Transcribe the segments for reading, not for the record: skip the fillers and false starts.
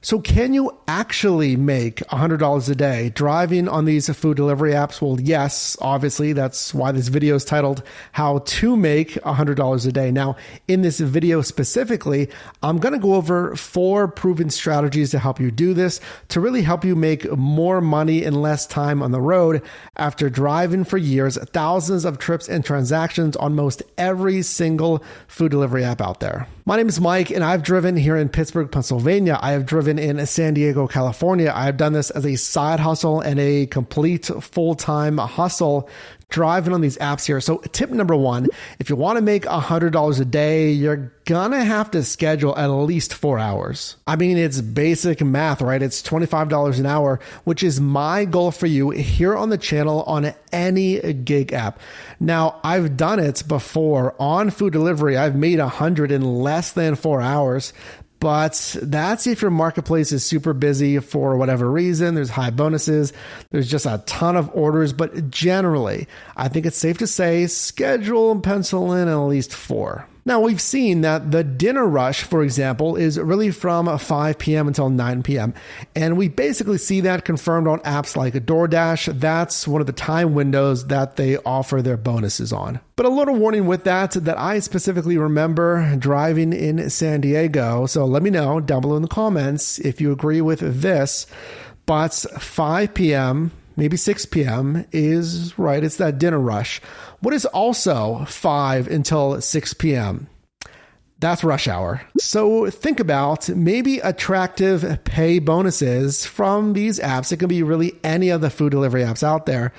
So can you actually make $100 a day driving on these food delivery apps? Well, yes, obviously. That's why this video is titled How to Make $100 a Day. Now, in this video specifically, I'm going to go over 4 proven strategies to help you do this, to really help you make more money in less time on the road after driving for years, thousands of trips and transactions on most every single food delivery app out there. My name is Mike, and I've driven here in Pittsburgh, Pennsylvania. I have driven in San Diego, California. I've done this as a side hustle and a complete full-time hustle driving on these apps here. So tip number 1, if you want to make $100 a day, you're gonna have to schedule at least 4 hours. I mean, it's basic math, right? It's $25 an hour, which is my goal for you here on the channel on any gig app. Now, I've done it before on food delivery. I've made 100 in less than 4 hours. But that's if your marketplace is super busy for whatever reason. There's high bonuses. There's just a ton of orders. But generally, I think it's safe to say schedule and pencil in at least 4. Now, we've seen that the dinner rush, for example, is really from 5 p.m. until 9 p.m. And we basically see that confirmed on apps like DoorDash. That's one of the time windows that they offer their bonuses on. But a little warning with that I specifically remember driving in San Diego. So let me know down below in the comments if you agree with this. But 5 p.m., maybe 6 p.m. is right. It's that dinner rush. What is also 5 until 6 p.m.? That's rush hour. So think about maybe attractive pay bonuses from these apps. It can be really any of the food delivery apps out there.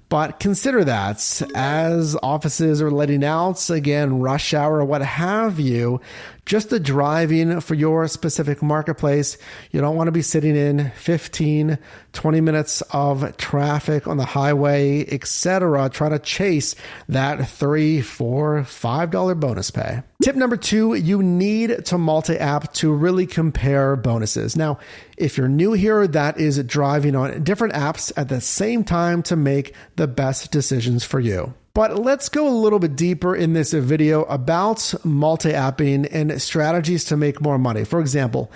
But consider that as offices are letting out, again, rush hour, what have you, just the driving for your specific marketplace. You don't want to be sitting in 15, 20 minutes of traffic on the highway, etc. Try to chase that $3, $4, $5 bonus pay. Tip number 2, you need to multi-app to really compare bonuses. Now, if you're new here, that is driving on different apps at the same time to make the best decisions for you. But let's go a little bit deeper in this video about multi-apping and strategies to make more money. For example,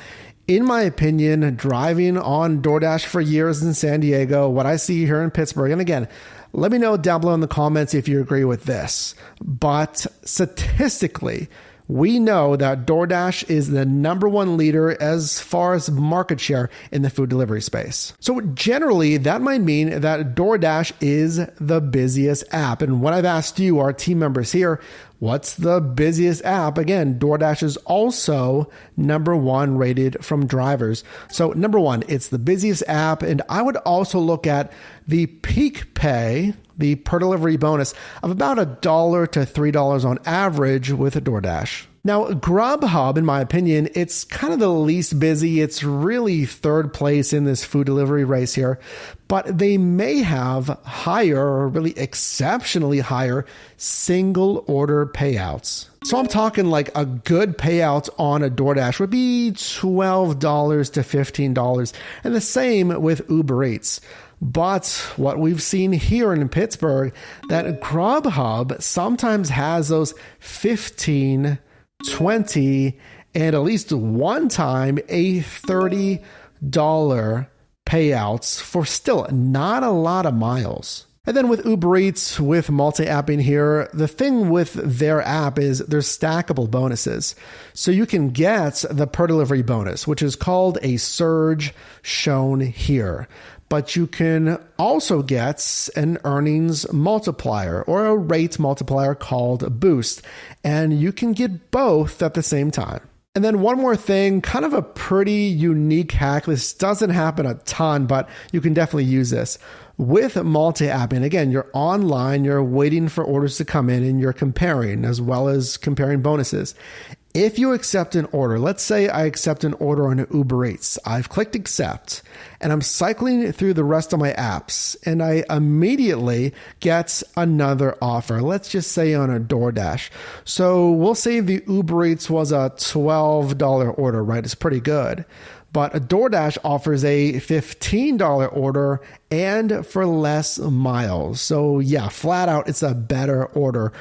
in my opinion, driving on DoorDash for years in San Diego, what I see here in Pittsburgh, and again, let me know down below in the comments if you agree with this. But statistically, we know that DoorDash is the #1 leader as far as market share in the food delivery space. So generally, that might mean that DoorDash is the busiest app. And when I've asked you, our team members here, what's the busiest app? Again, DoorDash is also #1 rated from drivers. So #1, it's the busiest app. And I would also look at the peak pay, the per delivery bonus of about $1 to $3 on average with a DoorDash. Now, Grubhub, in my opinion, it's kind of the least busy. It's really 3rd place in this food delivery race here, but they may have higher, or really exceptionally higher, single order payouts. So I'm talking like a good payout on a DoorDash would be $12 to $15, and the same with Uber Eats. But what we've seen here in Pittsburgh, that Grubhub sometimes has those 15, 20, and at least one time a $30 payouts for still not a lot of miles. And then with Uber Eats, with multi-apping here, the thing with their app is there's stackable bonuses. So you can get the per delivery bonus, which is called a surge, shown here. But you can also get an earnings multiplier or a rate multiplier called Boost. And you can get both at the same time. And then one more thing, kind of a pretty unique hack. This doesn't happen a ton, but you can definitely use this. With multi-apping, again, you're online, you're waiting for orders to come in, and you're comparing as well as comparing bonuses. If you accept an order, let's say I accept an order on Uber Eats. I've clicked accept and I'm cycling through the rest of my apps and I immediately get another offer. Let's just say on a DoorDash. So we'll say the Uber Eats was a $12 order, right? It's pretty good. But a DoorDash offers a $15 order and for less miles. So yeah, flat out, it's a better order.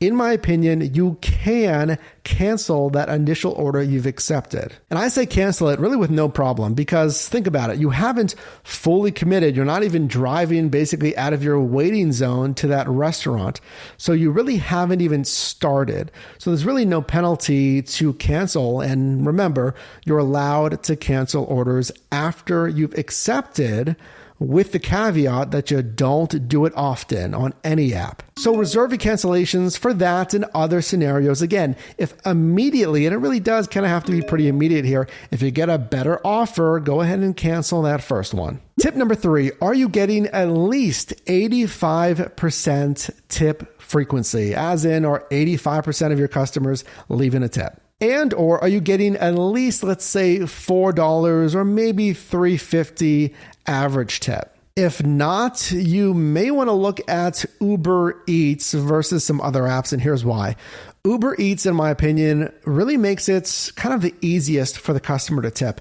in my opinion, you can cancel that initial order you've accepted. And I say cancel it really with no problem, because think about it. You haven't fully committed. You're not even driving basically out of your waiting zone to that restaurant. So you really haven't even started. So there's really no penalty to cancel. And remember, you're allowed to cancel orders after you've accepted, with the caveat that you don't do it often on any app. So reserve your cancellations for that and other scenarios. Again, if immediately, and it really does kind of have to be pretty immediate here, if you get a better offer, go ahead and cancel that first one. Tip number 3, are you getting at least 85% tip frequency? As in, are 85% of your customers leaving a tip? And or are you getting at least, let's say, $4 or maybe $3.50 average tip? If not, you may want to look at Uber Eats versus some other apps, and here's why. Uber Eats, in my opinion, really makes it kind of the easiest for the customer to tip.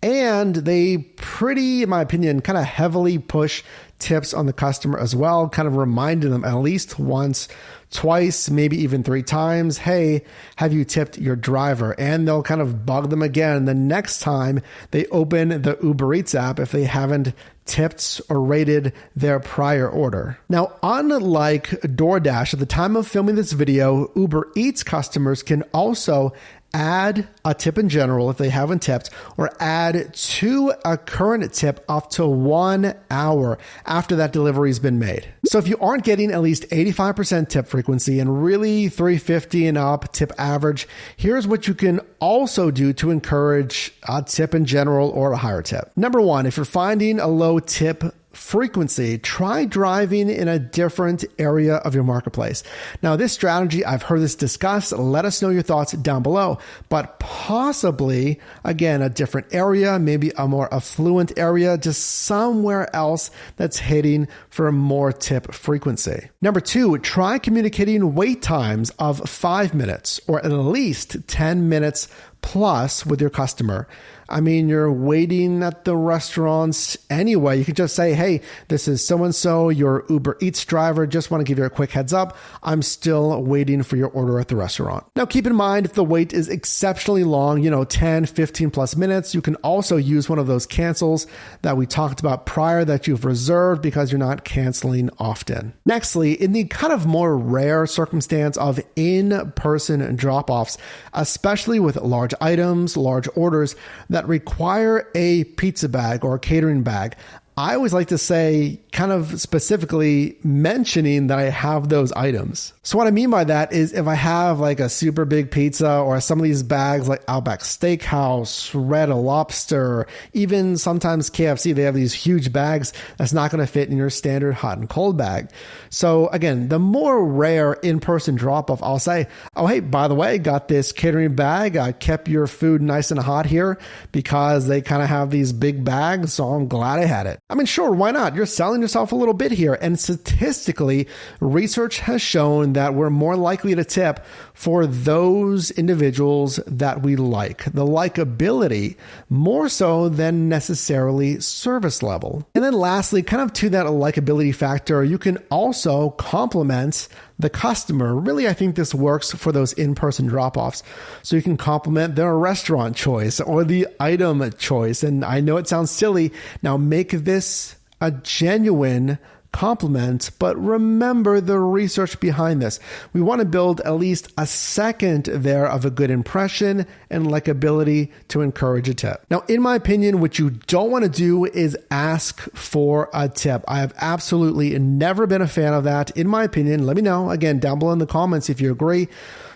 And they pretty, in my opinion, kind of heavily push tips on the customer as well, kind of reminding them at least once, twice, maybe even 3 times, hey, have you tipped your driver? And they'll kind of bug them again the next time they open the Uber Eats app if they haven't tipped or rated their prior order. Now, unlike DoorDash, at the time of filming this video, Uber Eats customers can also add a tip in general if they haven't tipped, or add to a current tip up to 1 hour after that delivery has been made. So if you aren't getting at least 85% tip frequency and really $3.50 and up tip average, here's what you can also do to encourage a tip in general or a higher tip. Number 1, if you're finding a low tip frequency, try driving in a different area of your marketplace. Now, this strategy, I've heard this discussed. Let us know your thoughts down below, but possibly, again, a different area, maybe a more affluent area, just somewhere else that's hitting for more tip frequency. Number 2, try communicating wait times of 5 minutes or at least 10 minutes plus with your customer. I mean, you're waiting at the restaurants anyway. You could just say, hey, this is so-and-so, your Uber Eats driver. Just want to give you a quick heads up. I'm still waiting for your order at the restaurant. Now, keep in mind, if the wait is exceptionally long, 10, 15 plus minutes, you can also use one of those cancels that we talked about prior that you've reserved because you're not canceling often. Nextly, in the kind of more rare circumstance of in-person drop-offs, especially with large items, large orders that require a pizza bag or a catering bag, I always like to say, kind of specifically mentioning that I have those items. So what I mean by that is if I have like a super big pizza or some of these bags like Outback Steakhouse, Red Lobster, even sometimes KFC, they have these huge bags that's not going to fit in your standard hot and cold bag. So again, the more rare in-person drop-off, I'll say, oh, hey, by the way, got this catering bag. I kept your food nice and hot here because they kind of have these big bags, so I'm glad I had it. I mean, sure, why not? You're selling yourself a little bit here. And statistically, research has shown that we're more likely to tip for those individuals that we like. The likability more so than necessarily service level. And then lastly, kind of to that likability factor, you can also compliment the customer. Really, I think this works for those in-person drop-offs. So you can compliment their restaurant choice or the item choice. And I know it sounds silly. Now make this a genuine compliment, but remember the research behind this. We want to build at least a second there of a good impression and likability to encourage a tip. Now, in my opinion, what you don't want to do is ask for a tip. I have absolutely never been a fan of that. In my opinion, let me know again down below in the comments if you agree.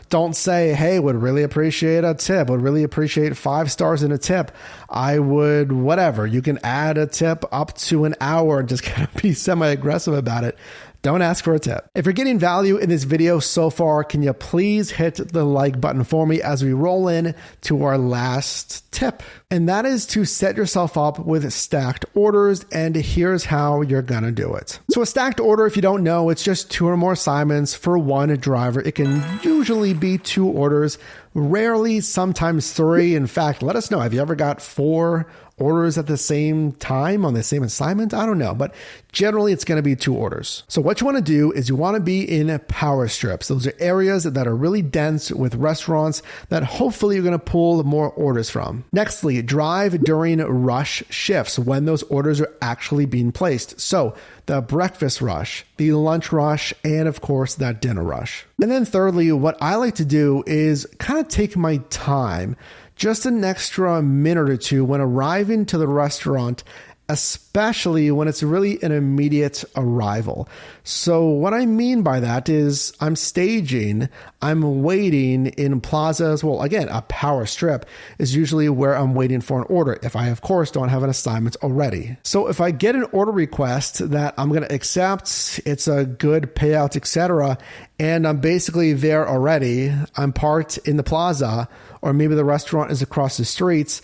Don't say, hey, would really appreciate a tip, would really appreciate 5 stars in a tip. I would, whatever. You can add a tip up to an hour and just kind of be semi-aggressive about it. Don't ask for a tip. If you're getting value in this video so far, can you please hit the like button for me as we roll in to our last tip? And that is to set yourself up with stacked orders. And here's how you're going to do it. So a stacked order, if you don't know, it's just 2 or more assignments for one driver. It can usually be 2 orders, rarely, sometimes 3. In fact, let us know. Have you ever got 4 orders at the same time on the same assignment. I don't know, but generally it's going to be 2 orders. So what you want to do is you want to be in power strips. Those are areas that are really dense with restaurants that hopefully you're going to pull more orders from. Nextly, drive during rush shifts when those orders are actually being placed. So the breakfast rush, the lunch rush, and of course that dinner rush. And then thirdly, what I like to do is kind of take my time, just an extra minute or two when arriving to the restaurant, especially when it's really an immediate arrival. So what I mean by that is I'm staging, I'm waiting in plazas. Well, again, a power strip is usually where I'm waiting for an order if I, of course, don't have an assignment already. So if I get an order request that I'm going to accept, it's a good payout, etc., and I'm basically there already, I'm parked in the plaza, or maybe the restaurant is across the streets,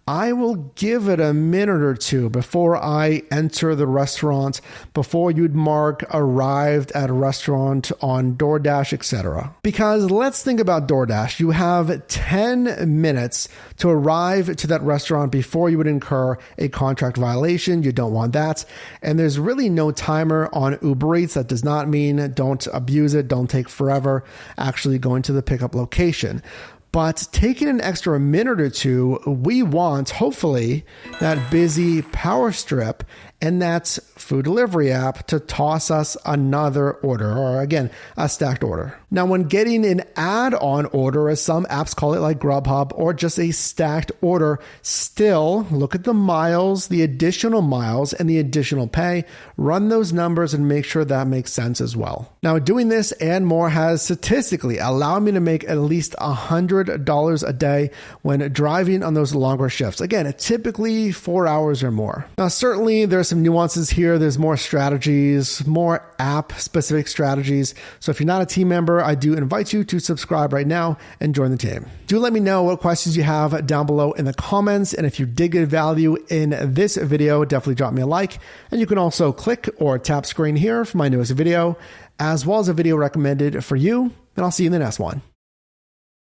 I will give it a minute or two before I enter the restaurant, before you'd mark arrived at a restaurant on DoorDash, etc. Because let's think about DoorDash. You have 10 minutes to arrive to that restaurant before you would incur a contract violation. You don't want that. And there's really no timer on Uber Eats. That does not mean don't abuse it, don't take forever actually going to the pickup location. But taking an extra minute or two, we want, hopefully, that busy power strip and that food delivery app to toss us another order, or again, a stacked order. Now, when getting an add-on order, as some apps call it, like Grubhub, or just a stacked order, still look at the miles, the additional miles, and the additional pay. Run those numbers and make sure that makes sense as well. Now, doing this and more has statistically allowed me to make at least $100 a day when driving on those longer shifts. Again, typically 4 hours or more. Now, certainly there's some nuances here. There's more strategies, more app-specific strategies. So if you're not a team member, I do invite you to subscribe right now and join the team. Do let me know what questions you have down below in the comments. And if you did get value in this video, definitely drop me a like. And you can also click or tap screen here for my newest video, as well as a video recommended for you. And I'll see you in the next one.